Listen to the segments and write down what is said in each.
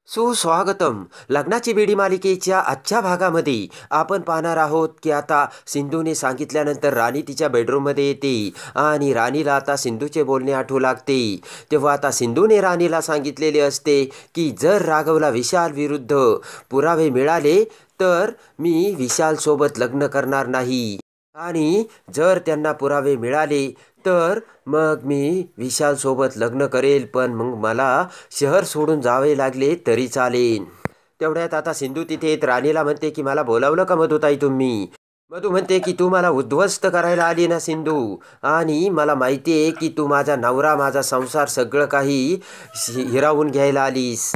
सुस्वागतम. लग्नाची बेडी मालिकेच्या आजच्या भागामध्ये आपण पाहणार आहोत की आता सिंधूने सांगितल्यानंतर राणी तिच्या बेडरूममध्ये येते आणि राणीला आता सिंधूचे बोलणे आठवू लागते. तेव्हा आता सिंधूने राणीला सांगितलेले असते की जर राघवला विशाल विरुद्ध पुरावे मिळाले तर मी विशालसोबत लग्न करणार नाही आणि जर त्यांना पुरावे मिळाले तर मग मी विशालसोबत लग्न करेल, पण मग मला शहर सोडून जावे लागले तरी चालेल. तेवढ्यात आता सिंधू तिथे येत राणीला म्हणते की मला बोलावलं का मधुताई तुम्ही? मधू म्हणते की तू मला उद्ध्वस्त करायला आली ना सिंधू, आणि मला माहिती आहे की तू माझा नवरा माझा संसार सगळं काही हिरावून घ्यायला आलीस.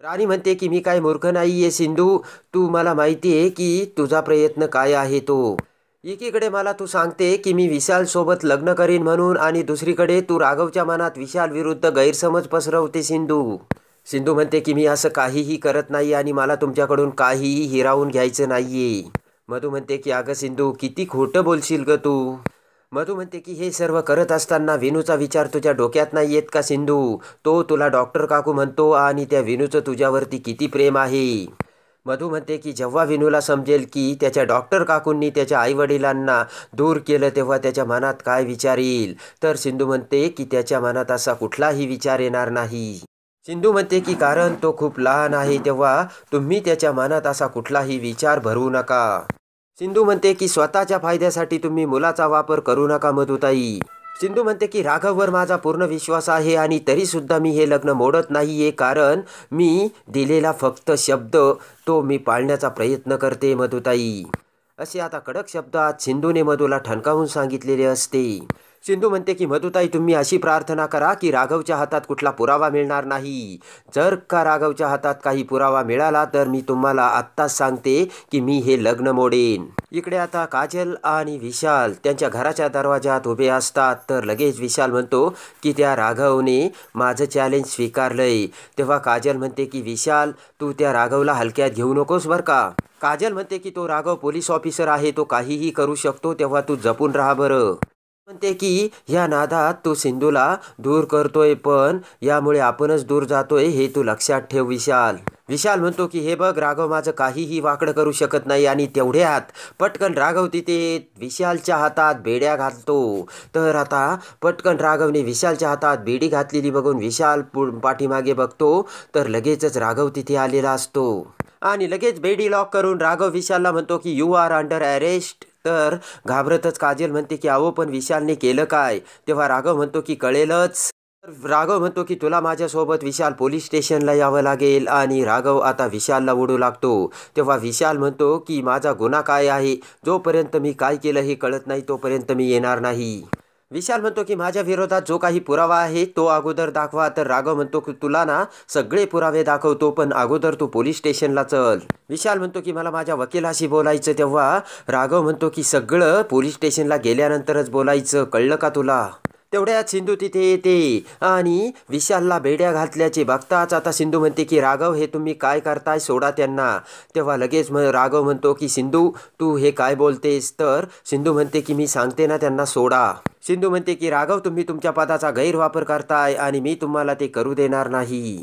राणी म्हणते की मी काय मूर्ख नाही आहे सिंधू, तू मला माहिती आहे की तुझा प्रयत्न काय आहे तो. एकीकडे मला तू सांगते की मी विशालसोबत लग्न करीन म्हणून, आणि दुसरीकडे तू राघवच्या मनात विशाल विरुद्ध गैरसमज पसरवते सिंधू. सिंधू म्हणते की मी असं काहीही करत नाही आणि मला तुमच्याकडून काहीही हिरावून घ्यायचं नाहीये. मधू म्हणते की अगं सिंधू किती खोटं बोलशील ग तू. मधू म्हणते की हे सर्व करत असताना विनूचा विचार तुझ्या डोक्यात नाही येत का सिंधू? तो तुला डॉक्टर काकू म्हणतो आणि त्या विनूचं तुझ्यावरती किती प्रेम आहे. मधू म्हणते की जेव्हा विनूला समजेल की त्याच्या डॉक्टर काकूंनी त्याच्या आईवडिलांना दूर केलं तेव्हा त्याच्या मनात काय विचार येईल. तर सिंधू म्हणते की त्याच्या मनात असा कुठलाही विचार येणार नाही. सिंधू म्हणते की कारण तो खूप लहान आहे, तेव्हा तुम्ही त्याच्या मनात असा कुठलाही विचार भरवू नका. सिंधू म्हणते की स्वतःच्या फायद्यासाठी तुम्ही मुलाचा वापर करू नका मधुताई. सिंधू म्हणते की राघववर माझा पूर्ण विश्वास आहे आणि तरीसुद्धा मी हे लग्न मोडत नाही आहे, कारण मी दिलेला फक्त शब्द तो मी पाळण्याचा प्रयत्न करते मधुताई. असे आता कडक शब्दात सिंधूने मधूला ठणकावून सांगितलेले असते. सिंधू म्हणते की मधुताई तुम्ही अशी प्रार्थना करा की राघवच्या हातात कुठला पुरावा मिळणार नाही. जर का राघवच्या हातात काही पुरावा मिळाला तर मी तुम्हाला आत्ताच सांगते की मी हे लग्न मोडेन. इकडे आता काजल आणि विशाल त्यांच्या घराच्या दरवाजात उभे असतात, तर लगेच विशाल म्हणतो की त्या राघवने माझं चॅलेंज स्वीकारलंय. तेव्हा काजल म्हणते की विशाल तू त्या राघवला हलक्यात घेऊ नकोस बरं का. काजल म्हणते की तो राघव पोलीस ऑफिसर आहे, तो काहीही करू शकतो, तेव्हा तू जपून राहा बरं. म्हणते की या नादात तू सिंधूला दूर करतोय, पण यामुळे आपणच दूर जातोय हे तू लक्षात ठेव विशाल. विशाल म्हणतो की हे बघ राघव माझं काहीही वाकडं करू शकत नाही, आणि तेवढ्यात पटकन राघव तिथे विशालच्या हातात बेड्या घालतो. तर आता पटकन राघवने विशालच्या हातात बेडी घातलेली बघून विशाल पाठीमागे बघतो, तर लगेचच राघव तिथे आलेला असतो आणि लगेच बेडी लॉक करून राघव विशालला म्हणतो की यू आर अंडर अरेस्ट. तर घाबरतच काजल म्हणते की अहो पण विशालने केलं काय? तेव्हा राघव म्हणतो की कळेलच. राघव म्हणतो की तुला माझ्यासोबत विशाल पोलीस स्टेशनला यावं लागेल, आणि राघव आता विशालला ओढू लागतो. तेव्हा विशाल म्हणतो की माझा गुन्हा काय आहे, जोपर्यंत मी काय केलं हे कळत नाही तोपर्यंत मी येणार नाही. विशाल म्हणतो की माझ्या विरोधात जो काही पुरावा आहे तो अगोदर दाखवा. तर राघव म्हणतो की तुला ना सगळे पुरावे दाखवतो, पण अगोदर तू पोलीस स्टेशनला चल. विशाल म्हणतो की मला माझ्या वकिलाशी बोलायचं. तेव्हा राघव म्हणतो की सगळं पोलीस स्टेशनला गेल्यानंतरच बोलायचं, कळलं का तुला. तेवढ्यात सिंधू तिथे येते आणि विशालला बेड्या घातल्याचे बघताच आता सिंधू म्हणते की राघव हे तुम्ही काय करताय, सोडा त्यांना. तेव्हा लगेच राघव म्हणतो की सिंधू तू हे काय बोलतेस. तर सिंधू म्हणते की मी सांगते ना त्यांना सोडा. सिंधू म्हणते की राघव तुम्ही तुमच्या पदाचा गैरवापर करताय आणि मी तुम्हाला ते करू देणार नाही.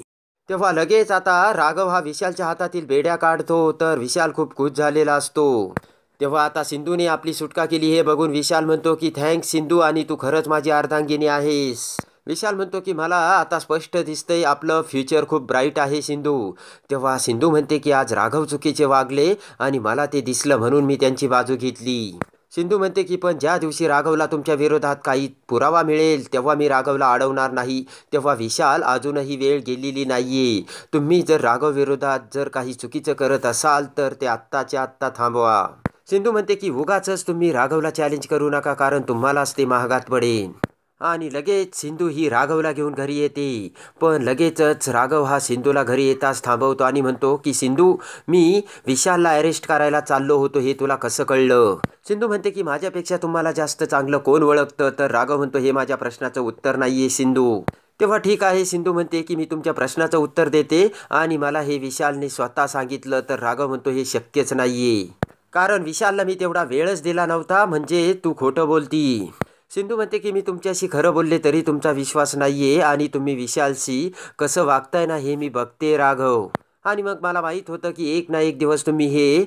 तेव्हा लगेच आता राघव हा विशालच्या हातातील बेड्या काढतो, तर विशाल खूप खुश झालेला असतो. तेव्हा आता सिंधूने आपली सुटका केली हे बघून विशाल म्हणतो की थँक्स सिंधू, आणि तू खरंच माझी अर्धांगिनी आहेस. विशाल म्हणतो की मला आता स्पष्ट दिसतंय आपलं फ्युचर खूप ब्राईट आहे सिंधू. तेव्हा सिंधू म्हणते की आज राघव चुकीचे वागले आणि मला ते दिसलं म्हणून मी त्यांची बाजू घेतली. सिंधू म्हणते की पण ज्या दिवशी राघवला तुमच्या विरोधात काही पुरावा मिळेल तेव्हा मी राघवला अडवणार नाही. तेव्हा विशाल अजूनही वेळ गेलेली नाहीये. तुम्ही जर राघव विरोधात जर काही चुकीचं करत असाल तर ते आत्ताच्या आत्ता थांबवा. सिंधू म्हणते की उगाचच तुम्ही राघवला चॅलेंज करू नका, कारण तुम्हालाच ते महागात पडेल. आणि लगेच सिंधू ही राघवला घेऊन घरी येते, पण लगेचच राघव हा सिंधूला घरी येताच थांबवतो आणि म्हणतो की सिंधू मी विशालला अरेस्ट करायला चाललो होतो, हे तुला कसं कळलं. सिंधू म्हणते की माझ्यापेक्षा तुम्हाला जास्त चांगलं कोण ओळखतं. तर राघव म्हणतो हे माझ्या प्रश्नाचं उत्तर नाहीये सिंधू. तेव्हा ठीक आहे सिंधू म्हणते की मी तुमच्या प्रश्नाचं उत्तर देते, आणि मला हे विशालने स्वतः सांगितलं. तर राघव म्हणतो हे शक्यच नाहीये, कारण विशालला मी तेवढा वेळच दिला नव्हता, म्हणजे तू खोटं बोलती. सिंधू म्हणते की मी तुमच्याशी खरं बोलले तरी तुमचा विश्वास नाहीये, आणि तुम्ही विशालशी कसं वागताय ना हे मी बघते राघव. आणि मग मला माहीत होतं की एक ना एक दिवस तुम्ही हे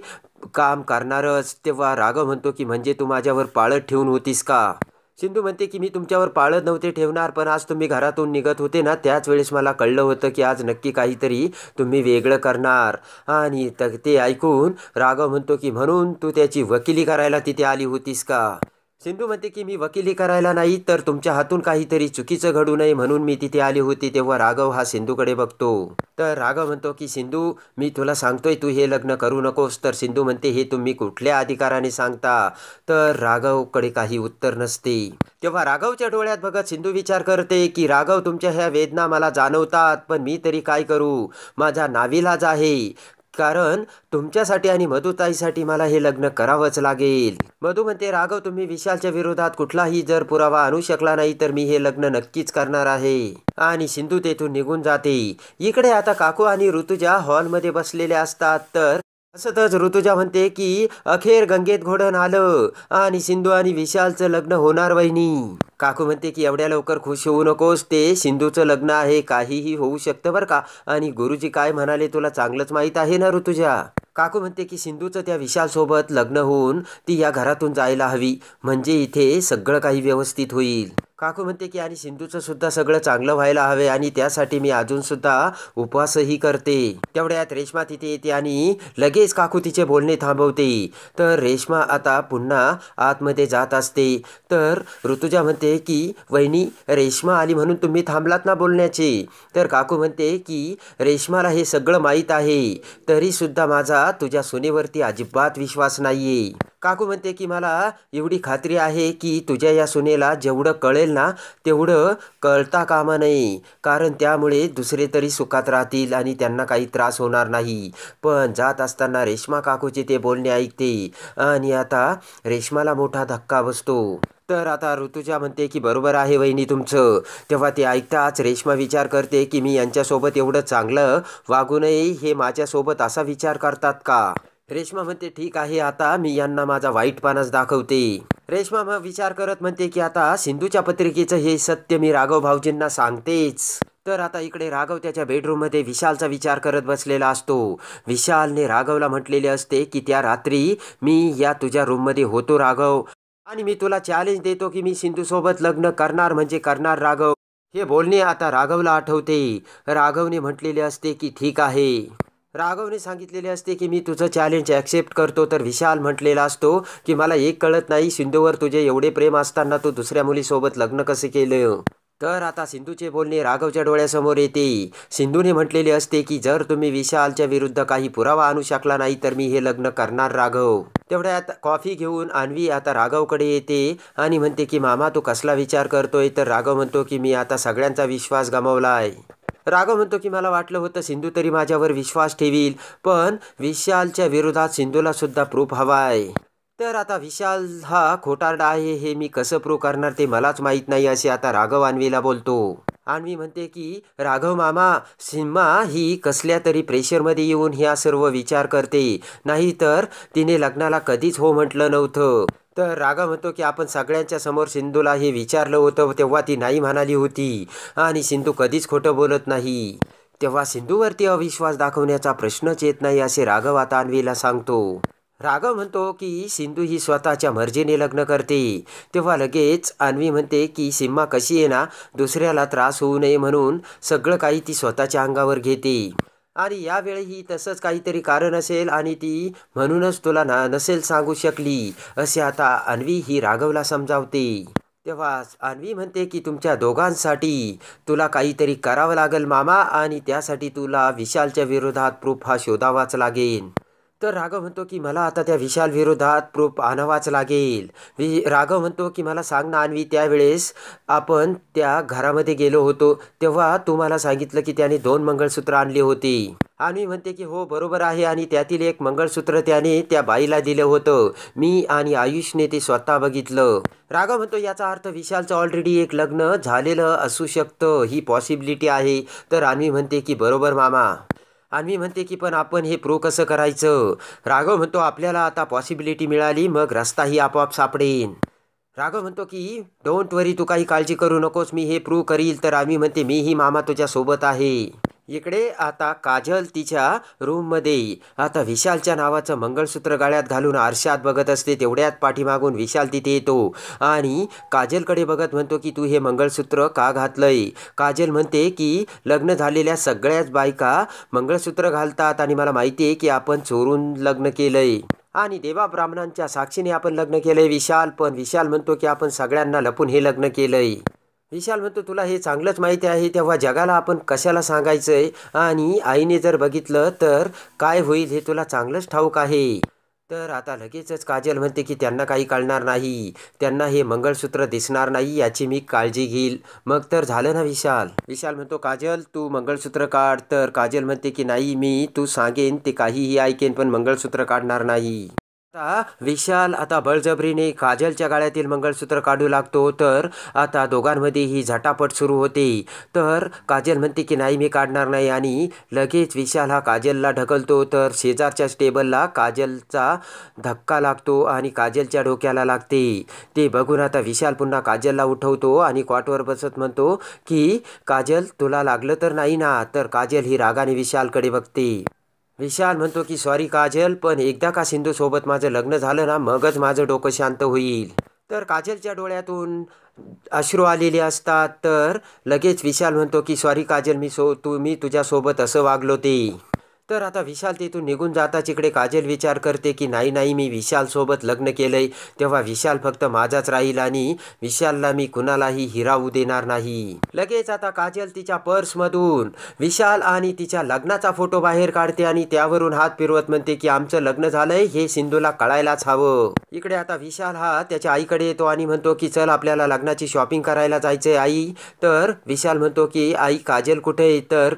काम करणारच. तेव्हा राघव म्हणतो की म्हणजे तू माझ्यावर पाळत ठेवून होतीस का? सिंधू म्हणते की मी तुमच्यावर पाळत नव्हते ठेवणार, पण आज तुम्ही घरातून निघत होते ना, त्याच वेळेस मला कळलं होतं की आज नक्की काहीतरी तुम्ही वेगळं करणार. आणि ते ऐकून राघव म्हणतो की म्हणून तू त्याची वकिली करायला तिथे आली होतीस का? सिंधू म्हणते की मी वकिली करायला नाही, तर तुमच्या हातून काहीतरी चुकीचं घडू नये म्हणून मी तिथे आली होती. तेव्हा राघव हा सिंधूकडे बघतो. तर राघव म्हणतो की सिंधू, मी तुला सांगतोय तू हे लग्न करू नकोस. तर सिंधू म्हणते हे तुम्ही कुठल्या अधिकाराने सांगता? तर राघवकडे काही उत्तर नसते. तेव्हा राघवच्या डोळ्यात बघत सिंधू विचार करते की राघव, तुमच्या ह्या वेदना मला जाणवतात, पण मी तरी काय करू? माझा नाविलाज आहे. कारण तुमच्यासाठी आणि मधुताईसाठी मला हे लग्न करावंच लागेल. मधू म्हणते राघव, तुम्ही विशालच्या विरोधात कुठलाही जर पुरावा आणू शकला नाही तर मी हे लग्न नक्कीच करणार आहे. आणि सिंधू तेथून निघून जाते. इकडे आता काकू आणि ऋतुजा हॉलमध्ये बसलेल्या असतात. तर असतच ऋतुजा म्हणते की अखेर गंगेत घोडण आलं आणि सिंधू आणि विशालचं लग्न होणार वहिनी. काकू म्हणते की एवढ्या लवकर खुश होऊ नकोस, ते सिंधूचं लग्न आहे, काहीही होऊ शकतं बरं का. आणि गुरुजी काय म्हणाले तुला चांगलंच माहीत आहे ना ऋतुजा. काकू म्हणते की सिंधूचं त्या विशालसोबत लग्न होऊन ती या घरातून जायला हवी, म्हणजे इथे सगळं काही व्यवस्थित होईल. काकू म्हणते की आणि सिंधूचं सुद्धा सगळं चांगलं व्हायला हवे आणि त्यासाठी मी अजून सुद्धा उपवासही करते. तेवढ्यात रेश्मा तिथे येते आणि लगेच काकू तिचे बोलणे थांबवते. तर रेश्मा आता पुन्हा आतमध्ये जात असते. तर ऋतुजा म्हणते की वहिनी, रेश्मा आली म्हणून तुम्ही थांबलात ना बोलण्याचे? तर काकू म्हणते की रेश्माला हे सगळं माहीत आहे, तरी सुद्धा माझा तुझ्या सुनेवरती अजिबात विश्वास नाहीये. काकू म्हणते की मला एवढी खात्री आहे की तुझ्या या सुनेला जेवढं कळेल ना तेवढं कळता कामा नये, कारण त्यामुळे दुसरे तरी सुखात राहतील आणि त्यांना काही त्रास होणार नाही. पण जात असताना रेश्मा काकूचे ते बोलणे ऐकते आणि आता रेश्माला मोठा धक्का बसतो. तर आता ऋतुजा म्हणते की बरोबर आहे वहिनी तुमचं. तेव्हा ते ऐकताच रेश्मा विचार करते की मी यांच्यासोबत एवढं चांगलं वागू नये, हे माझ्यासोबत असा विचार करतात का? रेश्मा म्हणते ठीक आहे, आता मी यांना माझा वाईटपणाच दाखवते. रेश्मा मग विचार करत म्हणते की आता सिंधूच्या पत्रिकेचं हे सत्य मी राघव भाऊजींना सांगतेच. तर आता इकडे राघव त्याच्या बेडरूममध्ये विशालचा विचार करत बसलेला असतो. विशालने राघवला म्हटलेले असते की त्या रात्री मी या तुझ्या रूममध्ये होतो राघव, आणि मी तुला चॅलेंज देतो की मी सिंधूसोबत लग्न करणार म्हणजे करणार राघव. हे बोलणे आता राघवला आठवते. राघवने म्हटलेले असते की ठीक आहे. राघवने सांगितलेले असते की मी तुझं चॅलेंज ॲक्सेप्ट करतो. तर विशाल म्हटलेला असतो की मला एक कळत नाही, सिंधूवर तुझे एवढे प्रेम असताना तू दुसऱ्या मुलीसोबत लग्न कसे केलं? तर आता सिंधूचे बोलणे राघवच्या डोळ्यासमोर येते. सिंधूने म्हटलेले असते की जर तुम्ही विशालच्या विरुद्ध काही पुरावा आणू शकला नाही तर मी हे लग्न करणार राघव. तेवढ्यात कॉफी घेऊन अन्वी आता राघवकडे येते आणि म्हणते की मामा तू कसला विचार करतोय? तर राघव म्हणतो की मी आता सगळ्यांचा विश्वास गमावलाय. राघव म्हणतो की मला वाटलं होतं सिंधू तरी माझ्यावर विश्वास ठेवील, पण विशालच्या विरोधात सिंधूला सुद्धा प्रूफ हवाय. तर आता विशाल हा खोटारडा आहे, हे मी कसं प्रूव्ह करणार ते मलाच माहीत नाही, असे आता राघव अन्वीला बोलतो. अन्वी म्हणते की राघव मामा, सीमा ही कसल्या तरी प्रेशरमध्ये येऊन ह्या सर्व विचार करते, नाहीतर तिने लग्नाला कधीच हो म्हटलं नव्हतं. तर राघव म्हणतो की आपण सगळ्यांच्या समोर सिंधूला हे विचारलं होतं तेव्हा ती नाही म्हणाली होती आणि सिंधू कधीच खोटं बोलत नाही. तेव्हा सिंधूवरती अविश्वास दाखवण्याचा प्रश्नच येत नाही, असे राघव आता अन्वीला सांगतो. राघव म्हणतो की सिंधू ही स्वतःच्या मर्जीने लग्न करते. तेव्हा लगेच अन्वी म्हणते की सीमा कशी आहे ना, दुसऱ्याला त्रास होऊ नये म्हणून सगळं काही ती स्वतःच्या अंगावर घेते आणि यावेळीही तसंच काहीतरी कारण असेल आणि ती म्हणूनच तुला नसेल सांगू शकली, असे आता अन्वी ही राघवला समजावते. तेव्हा अन्वी म्हणते की तुमच्या दोघांसाठी तुला काहीतरी करावं लागेल मामा, आणि त्यासाठी तुला विशालच्या विरोधात प्रूफ हा शोधावाच लागेल. तर राघव म्हणतो की मला आता त्या विशाल विरोधात प्रूफ आणावाच लागेल. राघव म्हणतो की मला सांग ना अन्वी, त्यावेळेस आपण त्या घरामध्ये गेलो होतो तेव्हा तू मला सांगितलं की त्याने 2 मंगळसूत्र आणली होती. अन्वी म्हणते की हो बरोबर आहे, आणि त्यातील एक मंगळसूत्र त्याने त्या बाईला दिलं होतं. मी आणि आयुषने ते स्वतः बघितलं. राघव म्हणतो याचा अर्थ विशालचं ऑलरेडी एक लग्न झालेलं असू शकतं, ही पॉसिबिलिटी आहे. तर अन्वी म्हणते की बरोबर मामा. अन्वी म्हणते की पण आपण हे प्रूव्ह कसं करायचं? राघव म्हणतो आपल्याला आता पॉसिबिलिटी मिळाली, मग रस्ताही आपोआप सापडेन. राघव म्हणतो की डोंट वरी, तू काही काळजी करू नकोस, मी हे प्रूव्ह करील. तर अन्वी म्हणते मीही मामा तुझ्या सोबत आहे. इकडे आता काजल तिच्या रूममध्ये आता विशालच्या नावाचं मंगळसूत्र गळ्यात घालून आरशात बघत असते. तेवढ्यात पाठीमागून विशाल तिथे येतो आणि काजलकडे बघत म्हणतो की तू हे मंगळसूत्र का घातलंय. काजल म्हणते की लग्न झालेल्या सगळ्याच बायका मंगळसूत्र घालतात आणि मला माहिती आहे की आपण चोरून लग्न केलंय आणि देवा ब्राह्मणांच्या साक्षीने आपण लग्न केलंय. विशाल म्हणतो की आपण सगळ्यांना लपून हे लग्न केलंय. विशाल म्हणतो तुला हे चांगलंच माहिती आहे तेव्हा जगाला आपण कशाला सांगायचंय आणि आईने जर बघितलं तर काय होईल हे तुला चांगलंच ठाऊक आहे. तर आता लगेचच काजल म्हणते की त्यांना काही कळणार नाही, त्यांना हे मंगळसूत्र दिसणार नाही याची मी काळजी घेईल. मग तर झालं ना विशाल म्हणतो काजल तू मंगळसूत्र काढ. तर काजल म्हणते की नाही मी तू सांगेन ते काहीही ऐकेन पण मंगळसूत्र काढणार नाही. आता विशाल आता बळजबरीने काजलच्या गळ्यातील मंगळसूत्र काढू लागतो. तर आता दोघांमध्ये ही झटापट सुरू होते. तर काजल म्हणते की नाही मी काढणार नाही आणि लगेच विशाल हा काजलला ढकलतो. तर शेजारच्याच टेबलला काजलचा धक्का लागतो आणि काजलच्या डोक्याला लागते. ते बघून आता विशाल पुन्हा काजलला उठवतो आणि कॉटवर बसत म्हणतो की काजल तुला लागलं तर नाही ना. तर काजल ही रागाने विशालकडे बघते. विशाल म्हणतो की सॉरी काजल पण एकदा का सिंधूसोबत माझं लग्न झालं ना मगच माझं डोकं शांत होईल. तर काजलच्या डोळ्यातून अश्रू आलेले असतात. तर लगेच विशाल म्हणतो की सॉरी काजल मी तुझ्यासोबत असं वागलो ते. तर आता विशाल तिथून निघून जाताच इकडे काजल विचार करते की नाही मी विशालसोबत लग्न केलंय तेव्हा विशाल फक्त माझाच राहील आणि विशालला मी कुणालाही हिरावू देणार नाही. लगेच आता काजल तिच्या पर्समधून विशाल आणि तिच्या लग्नाचा फोटो बाहेर काढते आणि त्यावरून हात फिरवत म्हणते की आमचं लग्न झालंय हे सिंधूला कळायलाच हवं. इकडे आता विशाल हा त्याच्या आईकडे येतो आणि म्हणतो की चल आपल्याला लग्नाची शॉपिंग करायला जायचंय आई. तर विशाल म्हणतो की आई काजल कुठे आहे. तर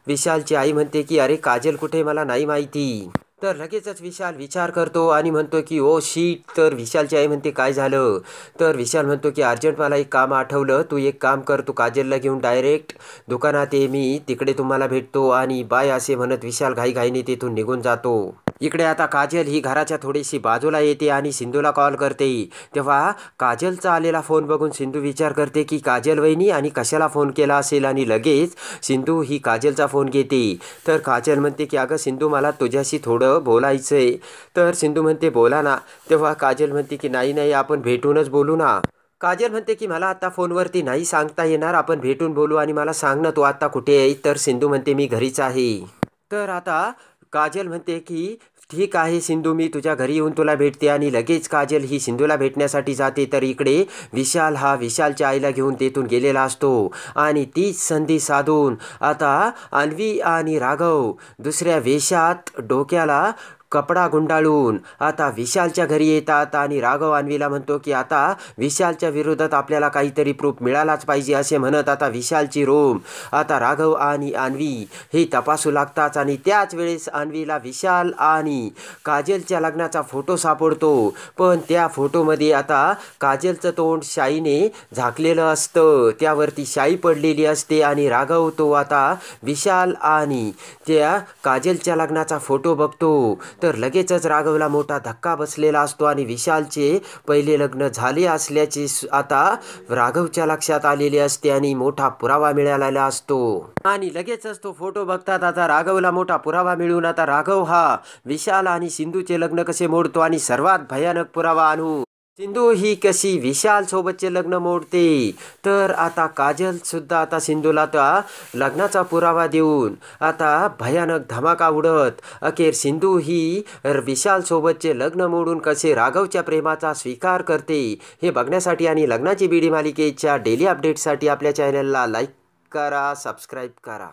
विशालची आई म्हणते की अरे काजल कुठे मला नाही माहिती. तर लगेचच विशाल विचार करतो आणि म्हणतो की ओ शीट. तर विशालची आई म्हणते काय झालं. तर विशाल म्हणतो की अर्जंट मला एक काम आठवलं, तू एक काम कर, तू काजलला घेऊन डायरेक्ट दुकानात ये, मी तिकडे तुम्हाला भेटतो आणि बाय असे म्हणत विशाल घाईघाईने तिथून निघून जातो. इकडे आता काजल ही घराच्या थोडीशी बाजूला येते आणि सिंधूला कॉल करते. तेव्हा काजलचा आलेला फोन बघून सिंधू विचार करते की काजल वहिनी आणि कशाला फोन केला असेल आणि लगेच सिंधू ही काजलचा फोन घेते. तर काजल म्हणते की अगं सिंधू मला तुझ्याशी थोडं बोलायचंय. तर सिंधू म्हणते बोला ना. तेव्हा काजल म्हणते की नाही आपण भेटूनच बोलू ना. काजल म्हणते की मला आता फोनवरती नाही सांगता येणार, आपण भेटून बोलू आणि मला सांग ना तू आता कुठे आहे. तर सिंधू म्हणते मी घरीच आहे. तर आता काजल म्हणते की ठीक आहे सिंधू मी तुझ्या घरी येऊन तुला भेटते आणि लगेच काजल ही सिंधूला भेटण्यासाठी जाते. तर इकडे विशाल हा विशालच्या आईला घेऊन तेथून गेलेला असतो आणि तीच संधी साधून आता अन्वी आणि राघव दुसऱ्या वेशात डोक्याला कपडा गुंडाळून आता विशालच्या घरी येतात आणि राघव अन्वीला म्हणतो की आता विशालच्या विरोधात आपल्याला काहीतरी प्रूफ मिळालाच पाहिजे असे म्हणत आता विशालची रूम आता राघव आणि अन्वी हे तपासू लागतात आणि त्याच वेळेस अन्वीला विशाल आणि काजलच्या लग्नाचा फोटो सापडतो. पण त्या फोटोमध्ये आता काजलचं तोंड शाईने झाकलेलं असतं, त्यावरती शाई पडलेली असते आणि राघव तो आता विशाल आणि त्या काजलच्या लग्नाचा फोटो बघतो. तर लगेचच राघवला मोठा धक्का बसलेला असतो आणि विशालचे पहिले लग्न झाले असल्याचे आता राघवच्या लक्षात आलेले असते आणि मोठा पुरावा मिळालेला असतो आणि लगेचच तो फोटो बघतात आता राघवला मोठा पुरावा मिळून आता राघव हा विशाल आणि सिंधूचे लग्न कसे मोडतो आणि सर्वात भयानक पुरावा आणून सिंधू ही कशी विशाल सोबतचे लग्न मोडते. तर आता काजल सुद्धा आता सिंधूला त्या लग्नाचा पुरावा देऊन आता भयानक धमाका उडत अखेर सिंधू ही विशाल सोबतचे लग्न मोडून कसे राघवच्या प्रेमाचा स्वीकार करते हे बघण्यासाठी आणि लग्नाची बीडी मालिकेच्या डेली अपडेटसाठी आपल्या चॅनलला लाईक करा, सबस्क्राईब करा.